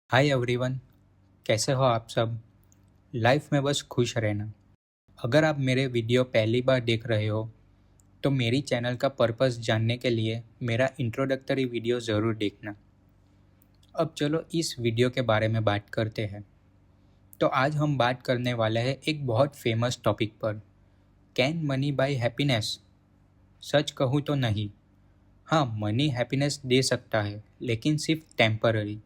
Hi everyone. कैसे हो आप सब। लाइफ में बस खुश रहना। अगर आप मेरे वीडियो पहली बार देख रहे हो तो मेरी चैनल का पर्पस जानने के लिए मेरा इंट्रोडक्टरी वीडियो ज़रूर देखना। अब चलो इस वीडियो के बारे में बात करते हैं। तो आज हम बात करने वाले हैं एक बहुत फेमस टॉपिक पर। Can money buy happiness? सच कहूँ तो नहीं। हाँ, मनी हैप्पीनेस दे सकता है, लेकिन सिर्फ टेम्पररी।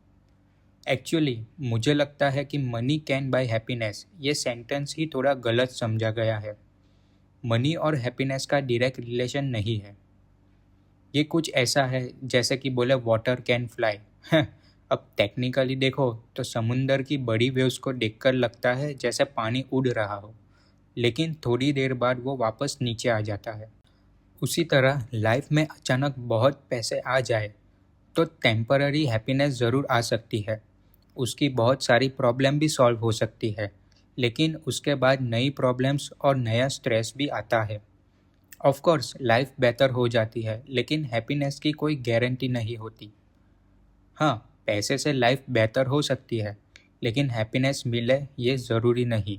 एक्चुअली मुझे लगता है कि मनी कैन बाय हैप्पीनेस ये सेंटेंस ही थोड़ा गलत समझा गया है। मनी और हैप्पीनेस का डायरेक्ट रिलेशन नहीं है। ये कुछ ऐसा है जैसे कि बोले वाटर कैन फ्लाई। अब टेक्निकली देखो तो समुंदर की बड़ी वेव्स को देखकर लगता है जैसे पानी उड़ रहा हो, लेकिन थोड़ी देर बाद वो वापस नीचे आ जाता है। उसी तरह लाइफ में अचानक बहुत पैसे आ जाए तो टेम्पररी हैप्पीनेस ज़रूर आ सकती है। उसकी बहुत सारी प्रॉब्लम भी सॉल्व हो सकती है, लेकिन उसके बाद नई प्रॉब्लम्स और नया स्ट्रेस भी आता है। ऑफ कोर्स लाइफ बेहतर हो जाती है, लेकिन हैप्पीनेस की कोई गारंटी नहीं होती। हाँ, पैसे से लाइफ बेहतर हो सकती है, लेकिन हैप्पीनेस मिले ये ज़रूरी नहीं।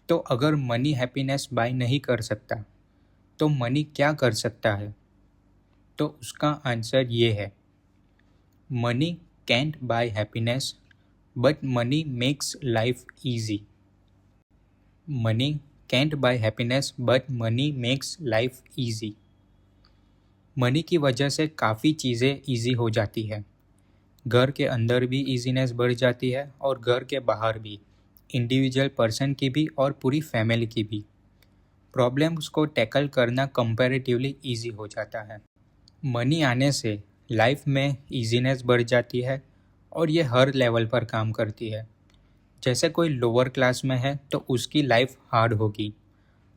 तो अगर मनी हैप्पीनेस बाय नहीं कर सकता तो मनी क्या कर सकता है? तो उसका आंसर ये है, money can't buy happiness but money makes life easy. Money can't buy happiness but money makes life easy. Money की वजह से काफ़ी चीज़ें ईजी हो जाती है। घर के अंदर भी ईजीनेस बढ़ जाती है और घर के बाहर भी, इंडिविजुअल पर्सन की भी और पूरी फैमिली की भी। प्रॉब्लम्स को टैकल करना कंपैरेटिवली ईजी हो जाता है। मनी आने से लाइफ में ईजीनेस बढ़ जाती है और ये हर लेवल पर काम करती है। जैसे कोई लोअर क्लास में है तो उसकी लाइफ हार्ड होगी।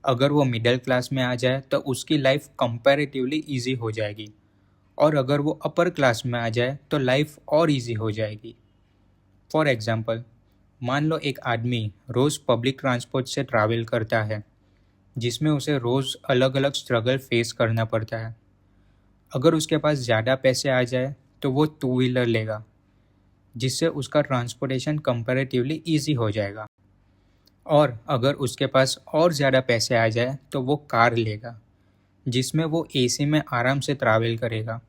अगर वो मिडिल क्लास में आ जाए तो उसकी लाइफ कंपैरेटिवली इजी हो जाएगी, और अगर वो अपर क्लास में आ जाए तो लाइफ और इजी हो जाएगी। फॉर एग्जांपल, मान लो एक आदमी रोज़ पब्लिक ट्रांसपोर्ट से ट्रैवल करता है, जिसमें उसे रोज़ अलग अलग स्ट्रगल फेस करना पड़ता है। अगर उसके पास ज़्यादा पैसे आ जाए तो वो टू व्हीलर लेगा, जिससे उसका ट्रांसपोर्टेशन कंपैरेटिवली ईजी हो जाएगा। और अगर उसके पास और ज़्यादा पैसे आ जाए तो वो कार लेगा, जिसमें वो एसी में आराम से ट्रैवल करेगा।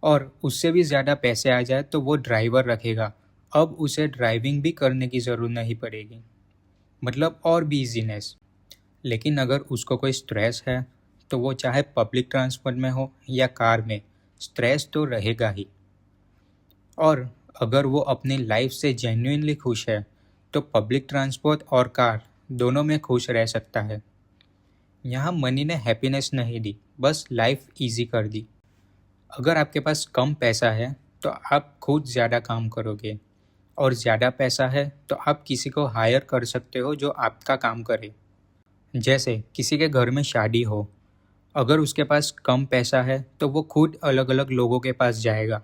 और उससे भी ज़्यादा पैसे आ जाए तो वो ड्राइवर रखेगा, अब उसे ड्राइविंग भी करने की ज़रूरत नहीं पड़ेगी, मतलब और भी ईजीनेस। लेकिन अगर उसको कोई स्ट्रेस है तो वो चाहे पब्लिक ट्रांसपोर्ट में हो या कार में, स्ट्रेस तो रहेगा ही। और अगर वो अपनी लाइफ से जेन्युइनली खुश है तो पब्लिक ट्रांसपोर्ट और कार दोनों में खुश रह सकता है। यहाँ मनी ने हैप्पीनेस नहीं दी, बस लाइफ इजी कर दी। अगर आपके पास कम पैसा है तो आप खुद ज़्यादा काम करोगे, और ज़्यादा पैसा है तो आप किसी को हायर कर सकते हो जो आपका काम करे। जैसे किसी के घर में शादी हो, अगर उसके पास कम पैसा है तो वो खुद अलग अलग लोगों के पास जाएगा,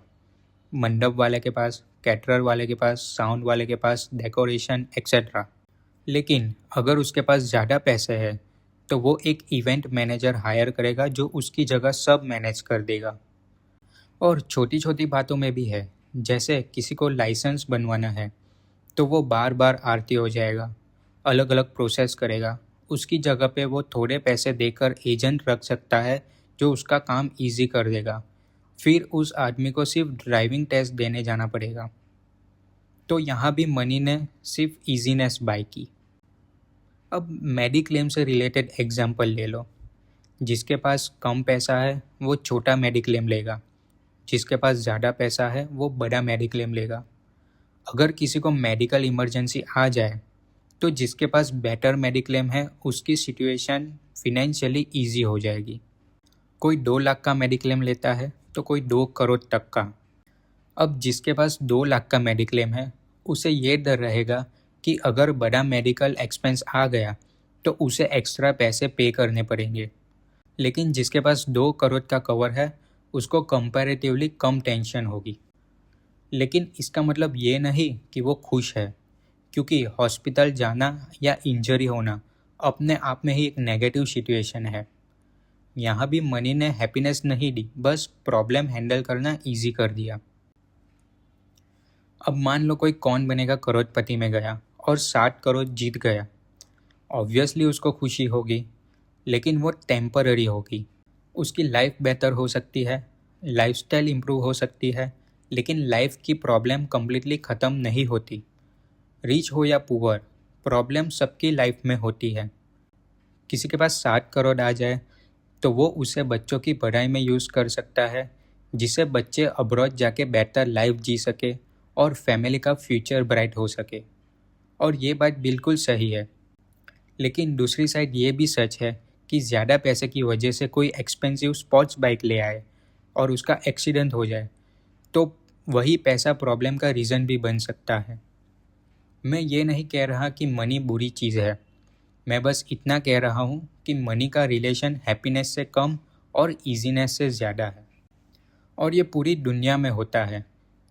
मंडप वाले के पास, कैटरर वाले के पास, साउंड वाले के पास, डेकोरेशन एक्सेट्रा। लेकिन अगर उसके पास ज़्यादा पैसे हैं तो वो एक इवेंट मैनेजर हायर करेगा जो उसकी जगह सब मैनेज कर देगा। और छोटी छोटी बातों में भी है, जैसे किसी को लाइसेंस बनवाना है तो वो बार बार आरती हो जाएगा, अलग अलग प्रोसेस करेगा। उसकी जगह पे वो थोड़े पैसे देकर एजेंट रख सकता है जो उसका काम इजी कर देगा। फिर उस आदमी को सिर्फ ड्राइविंग टेस्ट देने जाना पड़ेगा। तो यहाँ भी मनी ने सिर्फ इजीनेस बाय की। अब मेडिक्लेम से रिलेटेड एग्जांपल ले लो। जिसके पास कम पैसा है वो छोटा मेडिक्लेम लेगा, जिसके पास ज़्यादा पैसा है वो बड़ा मेडिक्लेम लेगा। अगर किसी को मेडिकल इमरजेंसी आ जाए तो जिसके पास बेटर मेडिक्लेम है उसकी सिचुएशन फिनेंशियली ईजी हो जाएगी। कोई 2 लाख का मेडिक्लेम लेता है तो कोई 2 करोड़ तक का। अब जिसके पास 2 लाख का मेडिक्लेम है उसे ये डर रहेगा कि अगर बड़ा मेडिकल एक्सपेंस आ गया तो उसे एक्स्ट्रा पैसे पे करने पड़ेंगे। लेकिन जिसके पास 2 करोड़ का कवर है उसको कंपैरेटिवली कम टेंशन होगी। लेकिन इसका मतलब ये नहीं कि वो खुश है, क्योंकि हॉस्पिटल जाना या इंजरी होना अपने आप में ही एक नेगेटिव सिचुएशन है। यहाँ भी मनी ने हैप्पीनेस नहीं दी, बस प्रॉब्लम हैंडल करना ईजी कर दिया। अब मान लो कोई कौन बनेगा करोड़पति में गया और 60 करोड़ जीत गया। ऑब्वियसली उसको खुशी होगी, लेकिन वो टेम्पररी होगी। उसकी लाइफ बेहतर हो सकती है, लाइफस्टाइल इम्प्रूव हो सकती है, लेकिन लाइफ की प्रॉब्लम कम्प्लीटली ख़त्म नहीं होती। रिच हो या पुअर, प्रॉब्लम सबकी लाइफ में होती है। किसी के पास 60 करोड़ आ जाए तो वो उसे बच्चों की पढ़ाई में यूज़ कर सकता है, जिससे बच्चे अब्रॉड जाके बेहतर लाइफ जी सके और फैमिली का फ्यूचर ब्राइट हो सके। और ये बात बिल्कुल सही है। लेकिन दूसरी साइड ये भी सच है कि ज़्यादा पैसे की वजह से कोई एक्सपेंसिव स्पोर्ट्स बाइक ले आए और उसका एक्सीडेंट हो जाए, तो वही पैसा प्रॉब्लम का रीज़न भी बन सकता है। मैं ये नहीं कह रहा कि मनी बुरी चीज़ है, मैं बस इतना कह रहा हूँ कि मनी का रिलेशन हैप्पीनेस से कम और इजीनेस से ज़्यादा है। और ये पूरी दुनिया में होता है,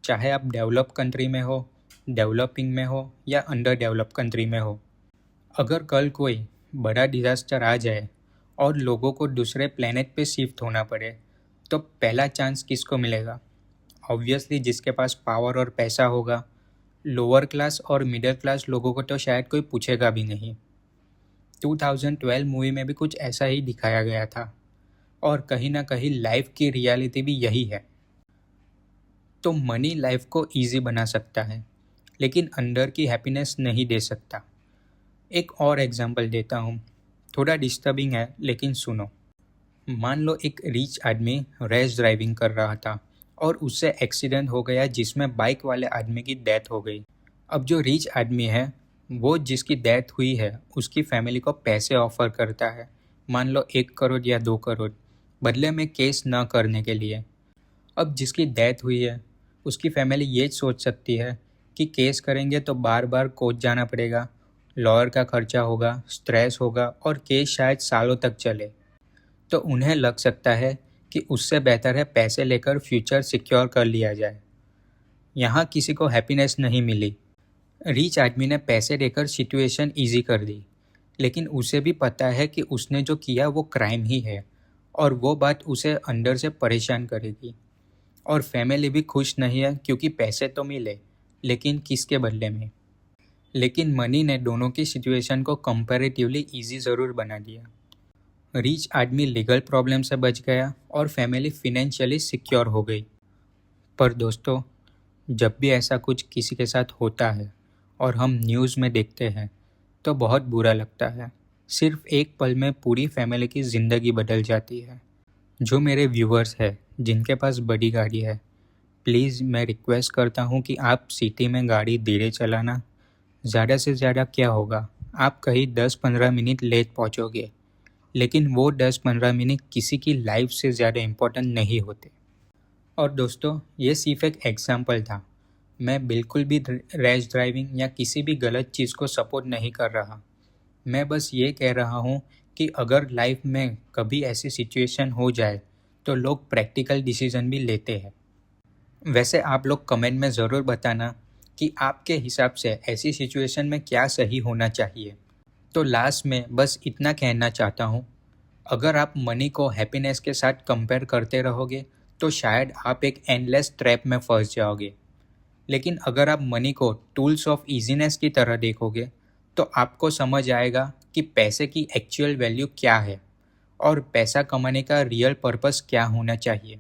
चाहे आप डेवलप कंट्री में हो, डेवलपिंग में हो या अंडर डेवलप कंट्री में हो। अगर कल कोई बड़ा डिज़ास्टर आ जाए और लोगों को दूसरे प्लेनेट पे शिफ्ट होना पड़े, तो पहला चांस किसको मिलेगा? ऑब्वियसली जिसके पास पावर और पैसा होगा। लोअर क्लास और मिडिल क्लास लोगों को तो शायद कोई पूछेगा भी नहीं। 2012 मूवी में भी कुछ ऐसा ही दिखाया गया था, और कहीं ना कहीं लाइफ की रियलिटी भी यही है। तो मनी लाइफ को इजी बना सकता है, लेकिन अंदर की हैप्पीनेस नहीं दे सकता। एक और एग्जांपल देता हूँ, थोड़ा डिस्टर्बिंग है लेकिन सुनो। मान लो एक रिच आदमी रेस ड्राइविंग कर रहा था और उससे एक्सीडेंट हो गया जिसमें बाइक वाले आदमी की डेथ हो गई। अब जो रिच आदमी है, वो जिसकी डेथ हुई है उसकी फैमिली को पैसे ऑफर करता है, मान लो 1 करोड़ या 2 करोड़, बदले में केस न करने के लिए। अब जिसकी डेथ हुई है उसकी फैमिली ये सोच सकती है कि केस करेंगे तो बार बार कोर्ट जाना पड़ेगा, लॉयर का खर्चा होगा, स्ट्रेस होगा और केस शायद सालों तक चले। तो उन्हें लग सकता है कि उससे बेहतर है पैसे लेकर फ्यूचर सिक्योर कर लिया जाए। यहाँ किसी को हैप्पीनेस नहीं मिली। रिच आदमी ने पैसे देकर सिचुएशन ईजी कर दी, लेकिन उसे भी पता है कि उसने जो किया वो क्राइम ही है और वो बात उसे अंदर से परेशान करेगी। और फैमिली भी खुश नहीं है क्योंकि पैसे तो मिले, लेकिन किसके बदले में? लेकिन मनी ने दोनों की सिचुएशन को कंपैरेटिवली इजी ज़रूर बना दिया। रिच आदमी लीगल प्रॉब्लम से बच गया और फैमिली फिनेंशियली सिक्योर हो गई। पर दोस्तों, जब भी ऐसा कुछ किसी के साथ होता है और हम न्यूज़ में देखते हैं तो बहुत बुरा लगता है। सिर्फ एक पल में पूरी फैमिली की ज़िंदगी बदल जाती है। जो मेरे व्यूअर्स हैं जिनके पास बड़ी गाड़ी है, प्लीज़ मैं रिक्वेस्ट करता हूँ कि आप सिटी में गाड़ी धीरे चलाना। ज़्यादा से ज़्यादा क्या होगा, आप कहीं 10-15 मिनट लेट पहुँचोगे, लेकिन वो 10-15 मिनट किसी की लाइफ से ज़्यादा इम्पोर्टेंट नहीं होते। और दोस्तों, ये सिर्फ एक एग्जाम्पल था। मैं बिल्कुल भी रैश ड्राइविंग या किसी भी गलत चीज़ को सपोर्ट नहीं कर रहा। मैं बस ये कह रहा हूँ कि अगर लाइफ में कभी ऐसी सिचुएशन हो जाए तो लोग प्रैक्टिकल डिसीजन भी लेते हैं। वैसे आप लोग कमेंट में ज़रूर बताना कि आपके हिसाब से ऐसी सिचुएशन में क्या सही होना चाहिए। तो लास्ट में बस इतना कहना चाहता हूँ, अगर आप मनी को हैप्पीनेस के साथ कंपेयर करते रहोगे तो शायद आप एक एंडलेस ट्रैप में फंस जाओगे। लेकिन अगर आप मनी को टूल्स ऑफ इजीनेस की तरह देखोगे तो आपको समझ आएगा कि पैसे की एक्चुअल वैल्यू क्या है और पैसा कमाने का रियल पर्पस क्या होना चाहिए।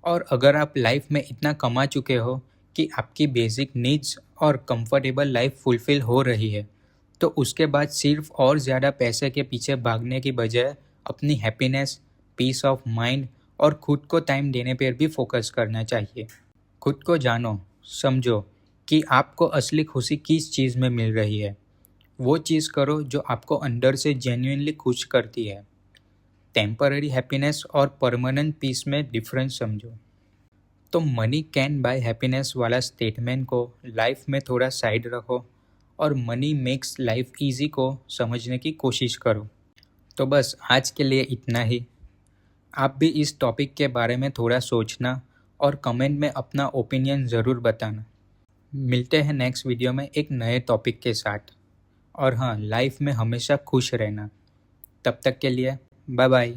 और अगर आप लाइफ में इतना कमा चुके हो कि आपकी बेसिक नीड्स और कंफर्टेबल लाइफ फुलफिल हो रही है, तो उसके बाद सिर्फ और ज़्यादा पैसे के पीछे भागने की बजाय अपनी हैप्पीनेस, पीस ऑफ माइंड और खुद को टाइम देने पर भी फोकस करना चाहिए। खुद को जानो, समझो कि आपको असली खुशी किस चीज़ में मिल रही है। वो चीज़ करो जो आपको अंदर से जेन्युइनली खुश करती है। टेम्पररी हैप्पीनेस और परमानेंट पीस में डिफरेंस समझो। तो मनी कैन बाय हैप्पीनेस वाला स्टेटमेंट को लाइफ में थोड़ा साइड रखो और मनी मेक्स लाइफ इजी को समझने की कोशिश करो। तो बस आज के लिए इतना ही। आप भी इस टॉपिक के बारे में थोड़ा सोचना और कमेंट में अपना ओपिनियन ज़रूर बताना। मिलते हैं नेक्स्ट वीडियो में एक नए टॉपिक के साथ। और हाँ, लाइफ में हमेशा खुश रहना। तब तक के लिए बाय बाय।